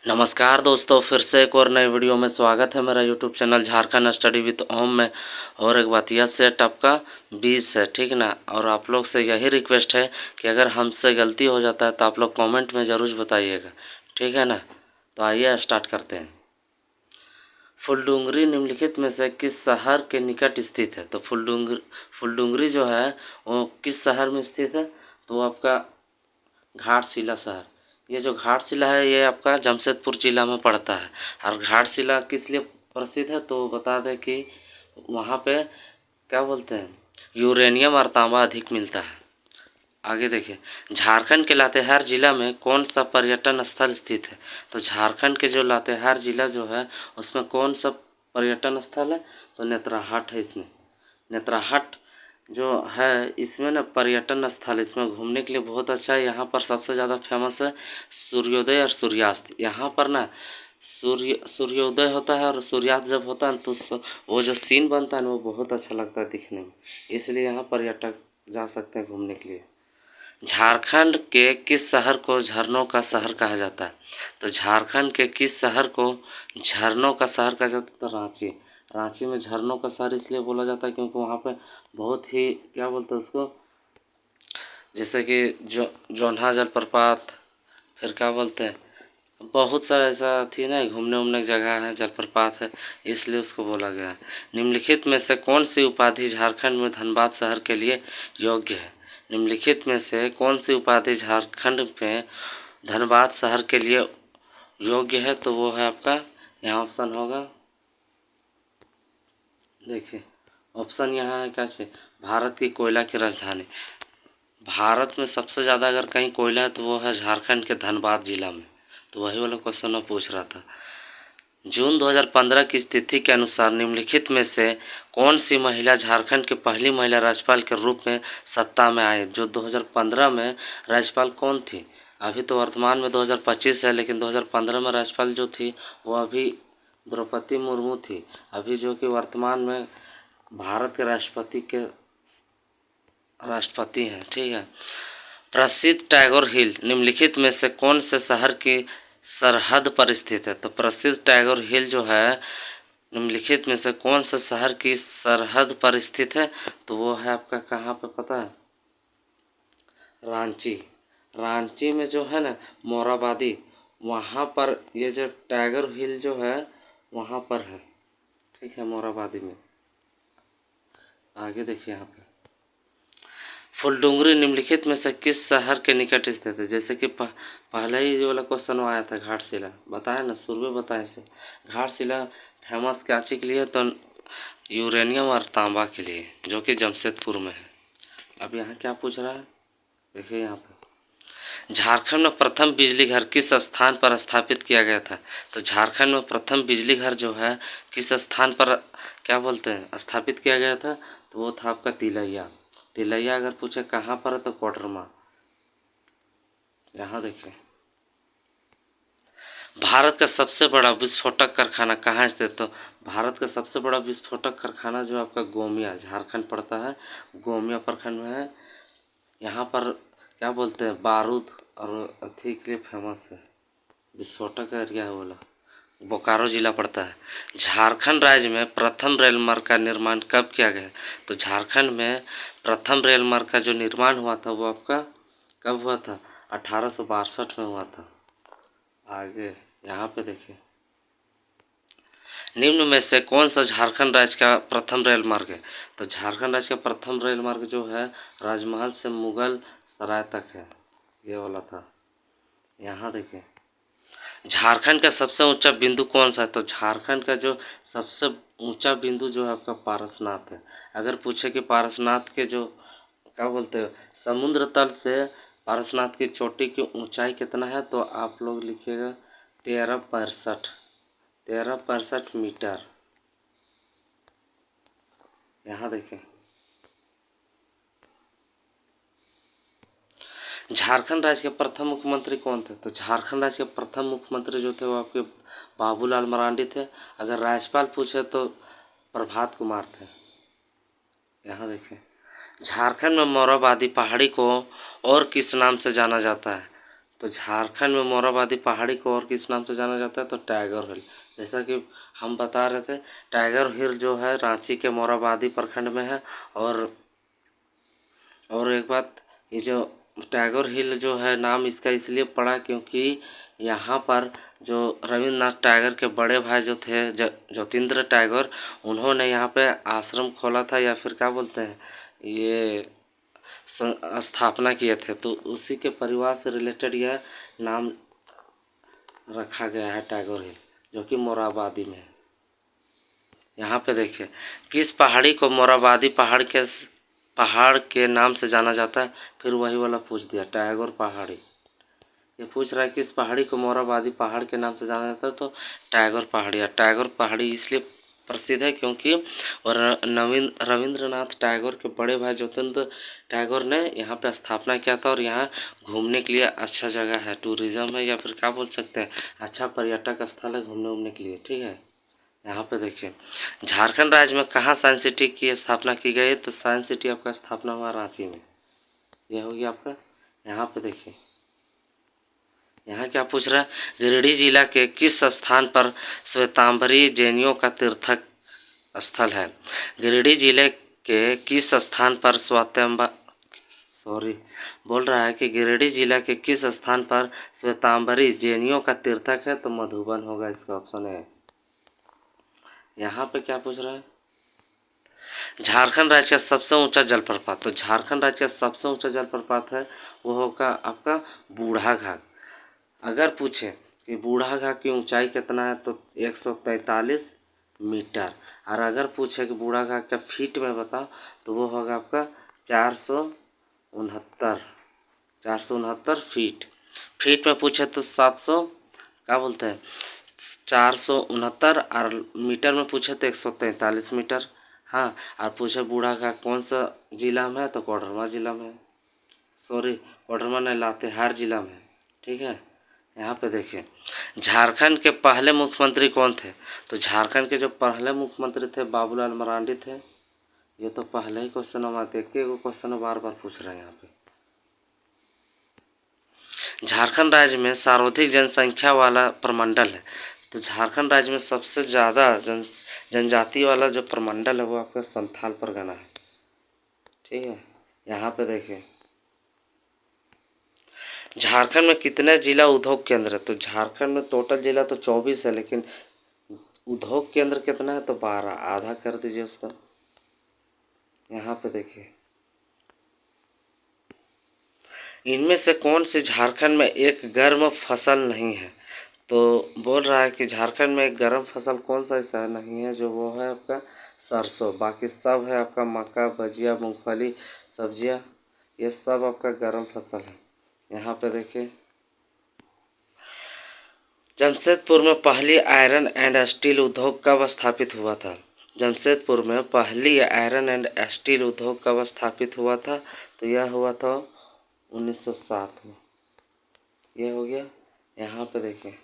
नमस्कार दोस्तों, फिर से एक और नए वीडियो में स्वागत है। मेरा YouTube channel Jharkhand study with Om में। और एक बात, यह सेट आपका 20 है, ठीक ना। और आप लोग से यही रिक्वेस्ट है कि अगर हमसे गलती हो जाता है तो आप लोग कमेंट में ज़रूर बताइएगा, ठीक है ना। तो आइए स्टार्ट करते हैं। फुलडुंगरी निम्नलिखित में से किस शहर के निकट स्थित है? तो फुलडुंगरी जो है वो किस शहर में स्थित है? तो वो आपका घाटशिला शहर। ये जो घाटशिला है ये आपका जमशेदपुर ज़िला में पड़ता है। और घाटशिला किस लिए प्रसिद्ध है? तो बता दें कि वहाँ पे क्या बोलते हैं, यूरेनियम और तांबा अधिक मिलता है। आगे देखिए, झारखंड के लातेहार ज़िला में कौन सा पर्यटन स्थल स्थित है? तो झारखंड के जो लातेहार ज़िला जो है उसमें कौन सा पर्यटन स्थल है? तो नेतराहाट है इसमें। नेतराहाट जो है इसमें ना पर्यटन स्थल, इसमें घूमने के लिए बहुत अच्छा है। यहाँ पर सबसे ज़्यादा फेमस है सूर्योदय और सूर्यास्त। यहाँ पर ना सूर्योदय होता है और सूर्यास्त जब होता है तो वो जो सीन बनता है ना वो बहुत अच्छा लगता है दिखने में। इसलिए यहाँ पर्यटक जा सकते हैं घूमने के लिए। झारखंड के किस शहर को झरनों का शहर कहा जाता है? तो झारखंड के किस शहर को झरनों का शहर कहा जाता है? तो रांची। रांची में झरनों का शहर इसलिए बोला जाता है क्योंकि वहाँ पे बहुत ही क्या बोलते हैं उसको, जैसे कि जोन्हा जलप्रपात, फिर क्या बोलते हैं, बहुत सारा ऐसा थी ना घूमने उमने की जगह है, जलप्रपात है, इसलिए उसको बोला गया है। निम्नलिखित में से कौन सी उपाधि झारखंड में धनबाद शहर के लिए योग्य है? निम्नलिखित में से कौन सी उपाधि झारखंड में धनबाद शहर के लिए योग्य है? तो वो है आपका, यहाँ ऑप्शन होगा, देखिए ऑप्शन यहाँ है क्या से, भारत की कोयला की राजधानी। भारत में सबसे ज़्यादा अगर कहीं कोयला है तो वो है झारखंड के धनबाद जिला में। तो वही वाला क्वेश्चन मैं पूछ रहा था। जून 2015 की स्थिति के अनुसार निम्नलिखित में से कौन सी महिला झारखंड की पहली महिला राज्यपाल के रूप में सत्ता में आई? जो 2015 में राज्यपाल कौन थी? अभी तो वर्तमान में 2025 है, लेकिन 2015 में राज्यपाल जो थी वो अभी द्रौपदी मुर्मू थी, अभी जो कि वर्तमान में भारत के राष्ट्रपति हैं, ठीक है। प्रसिद्ध टैगोर हिल निम्नलिखित में से कौन से शहर की सरहद पर स्थित है? तो प्रसिद्ध टैगोर हिल जो है निम्नलिखित में से कौन से शहर की सरहद पर स्थित है? तो वो है आपका कहाँ पे पता है? रांची। रांची में जो है ना मोराबादी, वहाँ पर ये जो टैगोर हिल जो है वहाँ पर है, ठीक है, मोराबादी में। आगे देखिए यहाँ पे, फुलडुंगरी निम्नलिखित में से किस शहर के निकट स्थित है? जैसे कि पहले ही जो वाला क्वेश्चन आया था, घाटशिला बताया ना, शुरू में बताया से। घाटशिला फेमस क्या चीज़ के लिए? तो यूरेनियम और तांबा के लिए, जो कि जमशेदपुर में है। अब यहाँ क्या पूछ रहा है, देखिए यहाँ पे, झारखंड में प्रथम बिजली घर किस स्थान पर स्थापित किया गया था? तो झारखंड में प्रथम बिजली घर जो है किस स्थान पर क्या बोलते हैं स्थापित किया गया था? तो वो था आपका तिलैया। तिलैया अगर पूछे कहाँ पर है तो कोडरमा। यहाँ देखिए, भारत का सबसे बड़ा विस्फोटक कारखाना कहाँ स्थित? तो भारत का सबसे बड़ा विस्फोटक कारखाना जो आपका गोमिया, झारखंड पड़ता है, गोमिया प्रखंड में है। यहाँ पर क्या बोलते हैं, बारूद और अथी के लिए फेमस है, विस्फोटक एरिया है बोला, बोकारो जिला पड़ता है। झारखंड राज्य में प्रथम रेल मार्ग का निर्माण कब किया गया? तो झारखंड में प्रथम रेल मार्ग का जो निर्माण हुआ था वो आपका कब हुआ था? 1862 में हुआ था। आगे यहाँ पे देखिए, निम्न में से कौन सा झारखंड राज्य का प्रथम रेल मार्ग है? तो झारखंड राज्य का प्रथम रेल मार्ग जो है राजमहल से मुगल सराय तक है, ये वाला था। यहाँ देखिए, झारखंड का सबसे ऊंचा बिंदु कौन सा है? तो झारखंड का जो सबसे ऊंचा बिंदु जो है आपका पारसनाथ है। अगर पूछे कि पारसनाथ के जो क्या बोलते हैं समुद्र तल से पारसनाथ की चोटी की ऊंचाई कितना है? तो आप लोग लिखिएगा 1365 मीटर। यहाँ देखें, झारखंड राज्य के प्रथम मुख्यमंत्री कौन थे? तो झारखंड राज्य के प्रथम मुख्यमंत्री जो थे वो आपके बाबूलाल मरांडी थे। अगर राज्यपाल पूछे तो प्रभात कुमार थे। यहाँ देखें, झारखंड में मोरहाबादी पहाड़ी को और किस नाम से जाना जाता है? तो झारखंड में मोरहाबादी पहाड़ी को और किस नाम से जाना जाता है? तो टाइगर हिल। जैसा कि हम बता रहे थे, टाइगर हिल जो है रांची के मोरहाबादी प्रखंड में है। और एक बात, ये जो टाइगर हिल जो है नाम इसका इसलिए पड़ा क्योंकि यहाँ पर जो रविंद्रनाथ टैगोर के बड़े भाई जो थे ज्योतिन्द्र टैगोर, उन्होंने यहाँ पे आश्रम खोला था, या फिर क्या बोलते हैं, ये स्थापना किए थे। तो उसी के परिवार से रिलेटेड यह नाम रखा गया है टाइगर हिल, जो कि मोरहाबादी में है। यहाँ पे देखिए, किस पहाड़ी को मोरहाबादी पहाड़ के नाम से जाना जाता है? फिर वही वाला पूछ दिया, टाइगर पहाड़ी। ये पूछ रहा है किस पहाड़ी को मोरहाबादी पहाड़ के नाम से जाना जाता है? तो टाइगर पहाड़ी। टाइगर पहाड़ी इसलिए प्रसिद्ध है क्योंकि और रविंद्रनाथ टैगोर के बड़े भाई ज्योतिन्द्र टैगोर ने यहाँ पे स्थापना किया था। और यहाँ घूमने के लिए अच्छा जगह है, टूरिज्म है, या फिर क्या बोल सकते हैं, अच्छा पर्यटक स्थल है घूमने उमने के लिए। ठीक है, यहाँ पे देखिए, झारखंड राज्य में कहाँ साइंस सिटी की स्थापना की गई? तो साइंस सिटी आपका स्थापना हुआ रांची में। यह हो गया आपका। यहाँ पे देखिए, यहाँ क्या पूछ रहा है, गिरिडीह जिला के किस स्थान पर श्वेतांबरी जैनियों का तीर्थक स्थल है? गिरिडीह जिले के किस स्थान पर बोल रहा है कि गिरिडीह जिला के किस स्थान पर श्वेतांबरी जैनियों का तीर्थक है? तो मधुबन होगा, इसका ऑप्शन है। यहाँ पे क्या पूछ रहा है, झारखंड राज्य का सबसे ऊंचा जलप्रपात। तो झारखंड राज्य का सबसे ऊंचा जलप्रपात है वो होगा आपका बूढ़ा घाट। अगर पूछे कि बूढ़ा घाट की ऊंचाई कितना है तो 143 मीटर। और अगर पूछे कि बूढ़ा घाट का फीट में बताओ तो वो होगा आपका 469 फीट। फीट में पूछे तो 700 क्या बोलते हैं 469, और मीटर में पूछे तो 143 मीटर। हाँ, और पूछे बूढ़ा घाट कौन सा जिला में है तो कोडरमा जिला में है। सॉरी, कोडरमा नहीं, लातेहार जिला में। ठीक है, यहाँ पे देखिए, झारखंड के पहले मुख्यमंत्री कौन थे? तो झारखंड के जो पहले मुख्यमंत्री थे बाबूलाल मरांडी थे। ये तो पहले ही क्वेश्चन हम आते हैं, एक क्वेश्चन बार बार पूछ रहे हैं यहाँ पे। झारखंड राज्य में सर्वाधिक जनसंख्या वाला प्रमंडल है। तो झारखंड राज्य में सबसे ज़्यादा जनजाति वाला जो प्रमंडल है वो आपका संथाल परगना है। ठीक है, यहाँ पे देखिए, झारखंड में कितने जिला उद्योग केंद्र है? तो झारखंड में टोटल जिला तो 24 है, लेकिन उद्योग केंद्र कितना है? तो 12, आधा कर दीजिए उसका। यहाँ पे देखिए, इनमें से कौन सी झारखंड में एक गर्म फसल नहीं है? तो बोल रहा है कि झारखंड में एक गर्म फसल कौन सा ऐसा नहीं है, जो वो है आपका सरसों। बाकी सब है आपका मक्का, भजिया, मूंगफली, सब्जियां, ये सब आपका गर्म फसल है। यहाँ पे देखिए, जमशेदपुर में पहली आयरन एंड स्टील उद्योग कब स्थापित हुआ था? जमशेदपुर में पहली आयरन एंड स्टील उद्योग कब स्थापित हुआ था? तो यह हुआ था 1907 में। यह हो गया। यहाँ पे देखिए,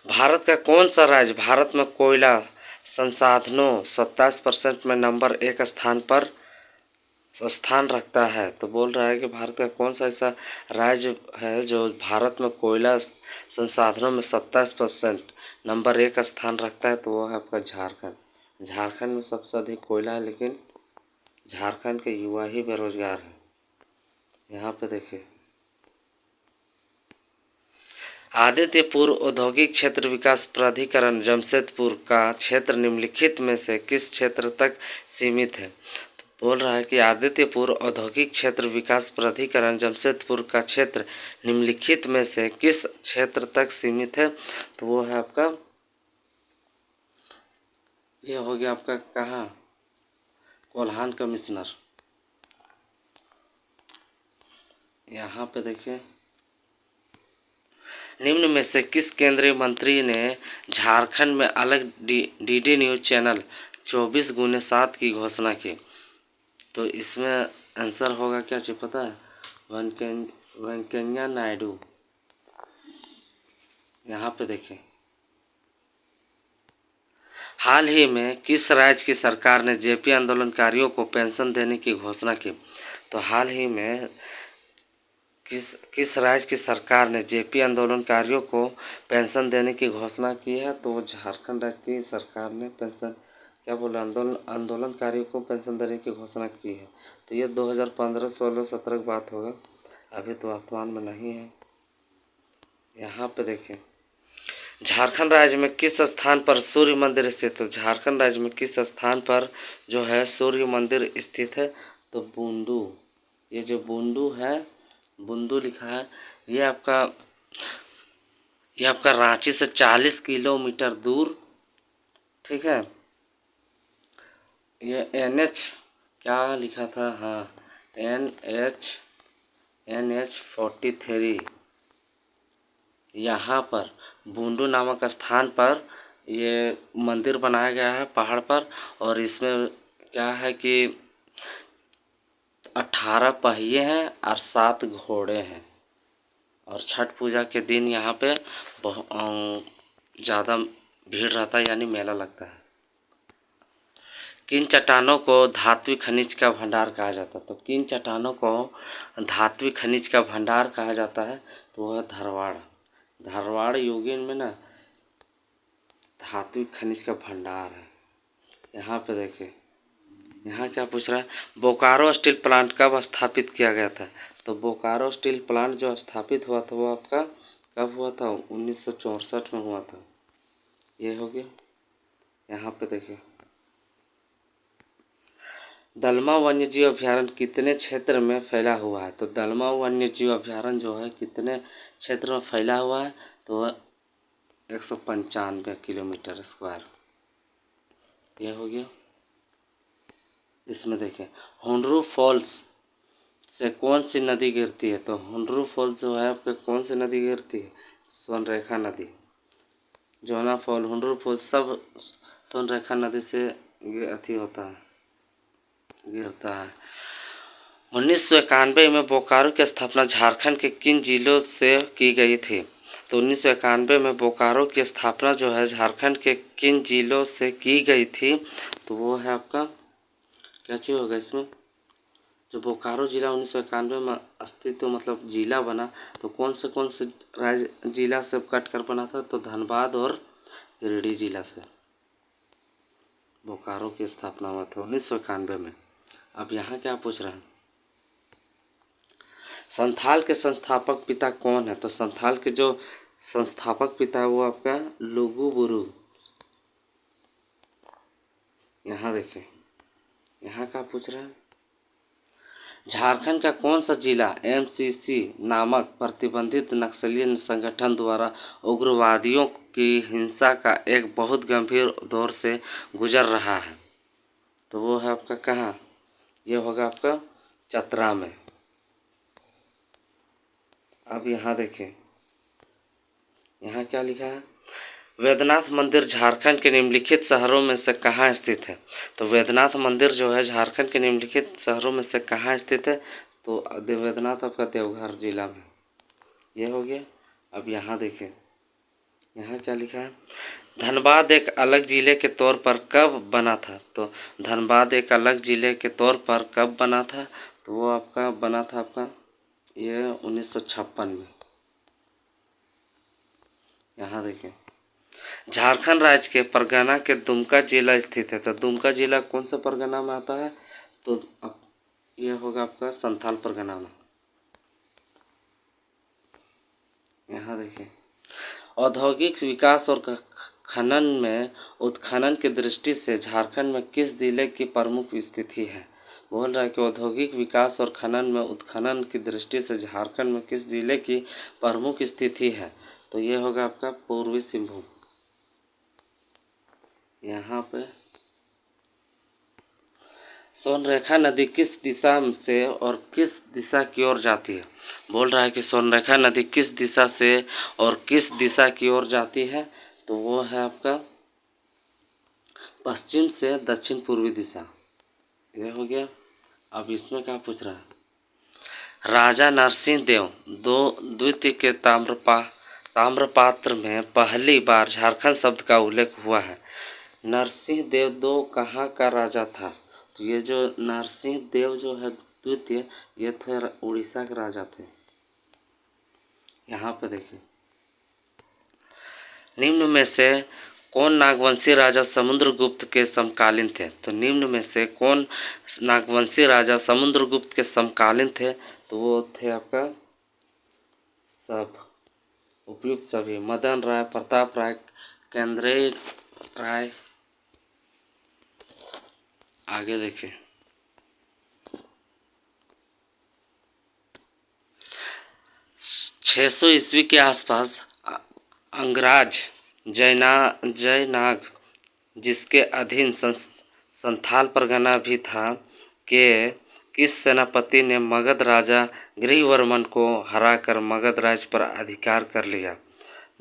भारत का कौन सा राज्य भारत में कोयला संसाधनों 27% में नंबर 1 स्थान पर स्थान रखता है? तो बोल रहा है कि भारत का कौन सा ऐसा राज्य है जो भारत में कोयला संसाधनों में 27% नंबर 1 स्थान रखता है? तो वो है आपका झारखंड। झारखंड में सबसे अधिक कोयला है, लेकिन झारखंड के युवा ही बेरोजगार हैं। यहाँ पे देखिए, आदित्यपुर औद्योगिक क्षेत्र विकास प्राधिकरण जमशेदपुर का क्षेत्र निम्नलिखित में से किस क्षेत्र तक सीमित है? बोल रहा है कि आदित्यपुर औद्योगिक क्षेत्र विकास प्राधिकरण जमशेदपुर का क्षेत्र निम्नलिखित में से किस क्षेत्र तक सीमित है? तो वो है आपका, ये हो गया आपका कहाँ, कोल्हान कमिश्नर। यहाँ पे देखिए, निम्न में से किस केंद्रीय मंत्री ने झारखंड में अलग डीडी न्यूज चैनल 24x7 की घोषणा की? तो इसमें आंसर होगा क्या चाहिए पता है? वेंकैया नायडू। यहाँ पे देखें, हाल ही में किस राज्य की सरकार ने जेपी आंदोलनकारियों को पेंशन देने की घोषणा की? तो हाल ही में किस राज्य की सरकार ने जेपी आंदोलनकारियों को पेंशन देने की घोषणा की है? तो झारखंड राज्य की सरकार ने पेंशन क्या बोला आंदोलनकारियों को पेंशन देने की घोषणा की है। तो ये 2015, 16, 17 की बात होगा, अभी तो वर्तमान में नहीं है। यहाँ पे देखें, झारखंड राज्य में किस स्थान पर सूर्य मंदिर स्थित है? झारखंड राज्य में किस स्थान पर जो है सूर्य मंदिर स्थित है? तो बुंडू, ये जो बुंडू है, बुंडू लिखा है, ये आपका रांची से 40 किलोमीटर दूर, ठीक है। ये NH क्या लिखा था, हाँ NH 43, यहाँ पर बुंडू नामक स्थान पर ये मंदिर बनाया गया है पहाड़ पर। और इसमें क्या है कि 18 पहिए हैं और 7 घोड़े हैं। और छठ पूजा के दिन यहाँ पे ज़्यादा भीड़ रहता है, यानी मेला लगता है। किन चट्टानों को धात्विक खनिज का भंडार कहा जाता है? तो किन चट्टानों को धात्विक खनिज का भंडार कहा जाता है? तो वह धारवाड़ योगिन में ना धात्विक खनिज का भंडार है। यहाँ पे देखिए, यहाँ क्या पूछ रहा है, बोकारो स्टील प्लांट कब स्थापित किया गया था? तो बोकारो स्टील प्लांट जो स्थापित हुआ था वो आपका कब हुआ था? 1964 में हुआ था। ये हो गया। यहाँ पे देखिए, दलमा वन्यजीव अभयारण्य कितने क्षेत्र में फैला हुआ है? तो दलमा वन्यजीव अभयारण्य जो है कितने क्षेत्र में फैला हुआ है? तो वह 195 किलोमीटर स्क्वायर। ये हो गया। इसमें देखें, हुंडरू फॉल्स से कौन सी नदी गिरती है? तो हुंडरू फॉल्स जो है आपके कौन सी नदी गिरती है? सोनरेखा नदी। जोना फॉल, हुंडरू फॉल सब सोनरेखा नदी से अथी होता है, गिरता है। 1991 में बोकारो की स्थापना झारखंड के किन जिलों से की गई थी? तो 1991 में बोकारो की स्थापना जो है झारखंड के किन जिलों से की गई थी? तो वो है आपका क्या चीज़ होगा इसमें, जो बोकारो जिला 1991 में अस्तित्व मतलब जिला बना, तो कौन से राज्य जिला से कट कर बना था? तो धनबाद और गिरिडीह जिला से बोकारो की स्थापना हुआ था 1991 में। अब यहाँ क्या पूछ रहा है, संथाल के संस्थापक पिता कौन है? तो संथाल के जो संस्थापक पिता है वो आपका लुगु बुरु। यहाँ देखें, यहाँ क्या पूछ रहा है, झारखंड का कौन सा जिला MCC नामक प्रतिबंधित नक्सली संगठन द्वारा उग्रवादियों की हिंसा का एक बहुत गंभीर दौर से गुजर रहा है? तो वो है आपका कहाँ, ये होगा आपका चतरा में। अब यहाँ देखें, यहाँ क्या लिखा है, वैद्यनाथ मंदिर झारखंड के निम्नलिखित शहरों में से कहाँ स्थित है? तो वैद्यनाथ मंदिर जो है झारखंड के निम्नलिखित शहरों में से कहाँ स्थित है? तो वैद्यनाथ आपका देवघर जिला में। ये हो गया। अब यहाँ देखें, यहाँ क्या लिखा है, धनबाद एक अलग जिले के तौर पर कब बना था? तो धनबाद एक अलग जिले के तौर पर कब बना था? तो वो आपका बना था आपका ये 1956 में। यहाँ देखें, झारखंड राज्य के परगना के दुमका जिला स्थित है। तो दुमका जिला कौन सा परगना में आता है? तो अब ये होगा आपका संथाल परगना में। यहाँ देखिए, औद्योगिक विकास और खनन में उत्खनन की दृष्टि से झारखंड में किस जिले की प्रमुख स्थिति है? बोल रहा है कि औद्योगिक विकास और खनन में उत्खनन की दृष्टि से झारखंड में किस जिले की प्रमुख स्थिति है? तो ये होगा आपका पूर्वी सिंहभूम। यहाँ पे सोनरेखा नदी किस दिशा से और किस दिशा की ओर जाती है? बोल रहा है कि सोनरेखा नदी किस दिशा से और किस दिशा की ओर जाती है? तो वो है आपका पश्चिम से दक्षिण पूर्वी दिशा। ये हो गया। अब इसमें क्या पूछ रहा है, राजा नरसिंह देव द्वितीय के ताम्रपात्र में पहली बार झारखंड शब्द का उल्लेख हुआ है। नरसिंह देव दो कहाँ का राजा था? तो ये जो नरसिंह देव जो है द्वितीय, ये थे उड़ीसा के राजा थे। यहाँ पे देखिए, निम्न में से कौन नागवंशी राजा समुद्रगुप्त के समकालीन थे? तो निम्न में से कौन नागवंशी राजा समुद्रगुप्त के समकालीन थे? तो वो थे आपका सब उपयुक्त सभी, मदन राय, प्रताप राय, केंद्रेय राय। आगे देखिए, 600 ईस्वी के आसपास अंगराज जयनाग, जिसके अधीन संथाल परगना भी था, के किस सेनापति ने मगध राजा गृहवर्मन को हराकर मगध राज्य पर अधिकार कर लिया?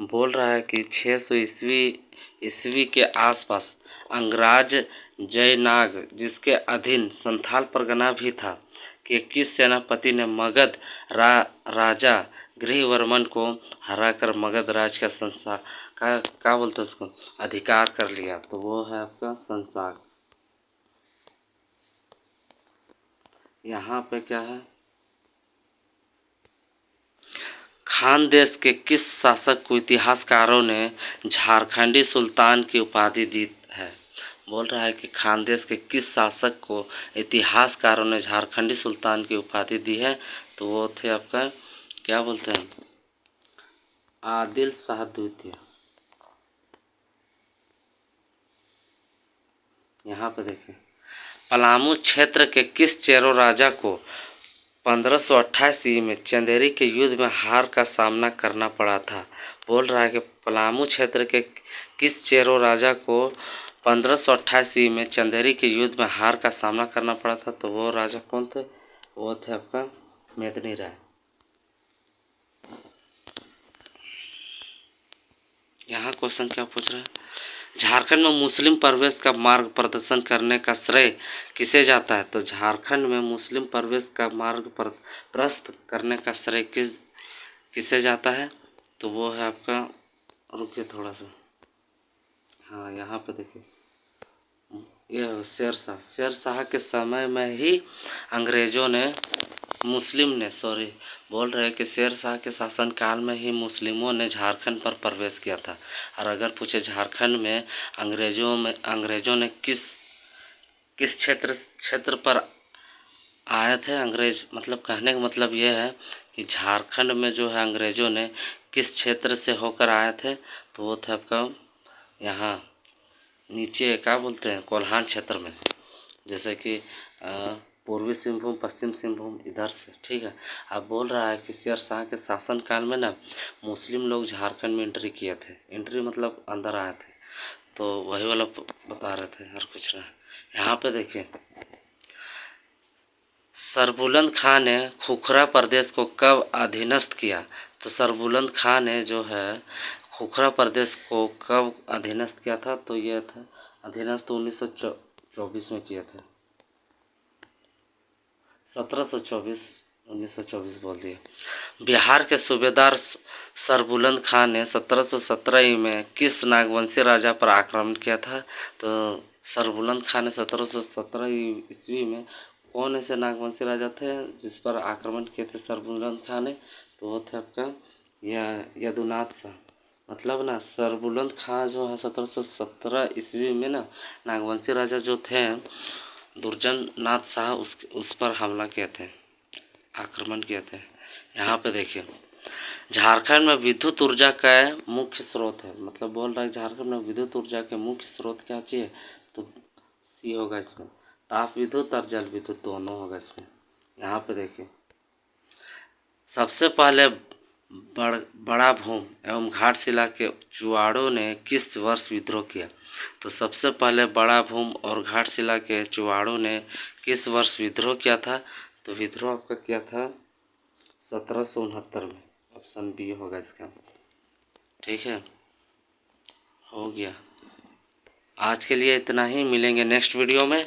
बोल रहा है कि 600 ईस्वी के आसपास अंगराज जयनाग, जिसके अधीन संथाल परगना भी था, कि किस सेनापति ने मगध राजा गृहवर्मन को हराकर मगध राज का संसार क्या बोलते हैं उसको, अधिकार कर लिया? तो वो है आपका संसार। यहाँ पे क्या है, खानदेश के किस शासक को इतिहासकारों ने झारखंडी सुल्तान की उपाधि दी है? बोल रहा है कि खानदेश के किस शासक को इतिहासकारों ने झारखंडी सुल्तान की उपाधि दी है? तो वो थे आपका क्या बोलते हैं, आदिल शाह द्वितीय। यहाँ पे देखिए, पलामू क्षेत्र के किस चेरो राजा को 1528 ईस्वी में चंदेरी के युद्ध में हार का सामना करना पड़ा था? बोल रहा है कि पलामू क्षेत्र के किस चेरो राजा को 1528 ईस्वी में चंदेरी के युद्ध में हार का सामना करना पड़ा था? तो वो राजा कौन थे? वो थे आपका मेदिनी राय। यहाँ क्वेश्चन क्या पूछ रहा है, झारखंड में मुस्लिम प्रवेश का मार्ग प्रदर्शन करने का श्रेय किसे जाता है? तो झारखंड में मुस्लिम प्रवेश का मार्ग प्रशस्त करने का श्रेय किसे जाता है? तो वो है आपका, रुकिए थोड़ा सा, हाँ यहाँ पे देखिए, ये शेर शाह के समय में ही अंग्रेजों ने बोल रहे हैं कि शेर शाह के शासनकाल में ही मुस्लिमों ने झारखंड पर प्रवेश किया था। और अगर पूछे झारखंड में अंग्रेजों ने किस क्षेत्र पर आए थे अंग्रेज, मतलब कहने का मतलब ये है कि झारखंड में जो है अंग्रेजों ने किस क्षेत्र से होकर आए थे? तो वो थे आपका यहाँ नीचे क्या बोलते हैं, कोल्हान क्षेत्र में, जैसे कि पूर्वी सिंहभूम, पश्चिम सिंहभूम, इधर से, ठीक है। अब बोल रहा है कि शेर शाह के शासनकाल में ना मुस्लिम लोग झारखंड में एंट्री किए थे, एंट्री मतलब अंदर आए थे, तो वही वाला बता रहे थे और कुछ रहा। यहाँ पे देखिए, सरबुलंद खां ने खुखरा प्रदेश को कब अधीनस्थ किया? तो सरबुलंद खां ने जो है खुखरा प्रदेश को कब अधीनस्थ किया था? तो यह था अधीनस्थ 1924 में किया था, 1924 बोल दिया। बिहार के सूबेदार सरबुलंद खां ने 1717 में किस नागवंशी राजा पर आक्रमण किया था? तो सरबुलंद खां ने 1717 ईस्वी में कौन ऐसे नागवंशी राजा थे जिस पर आक्रमण किए थे सरबुलंद खां ने? तो वो थे आपका यदुनाथ शाह। मतलब ना सरबुलंद खां जो है 1717 ईस्वी में ना नागवंशी राजा जो थे दुर्जन नाथ शाह उस पर हमला किए थे, आक्रमण किए थे। यहाँ पे देखिए, झारखंड में विद्युत ऊर्जा का मुख्य स्रोत है, मतलब बोल रहा है झारखंड में विद्युत ऊर्जा के मुख्य स्रोत क्या चाहिए? तो सी होगा इसमें, ताप विद्युत और जल विद्युत दोनों होगा इसमें। यहाँ पे देखिए, सबसे पहले बड़ा भूम एवं घाटशिला के चुवाड़ों ने किस वर्ष विद्रोह किया? तो सबसे पहले बड़ा भूम और घाटशिला के चुवाड़ों ने किस वर्ष विद्रोह किया था? तो विद्रोह आपका किया था 1769 में, ऑप्शन बी होगा इसका, ठीक है। हो गया, आज के लिए इतना ही, मिलेंगे नेक्स्ट वीडियो में।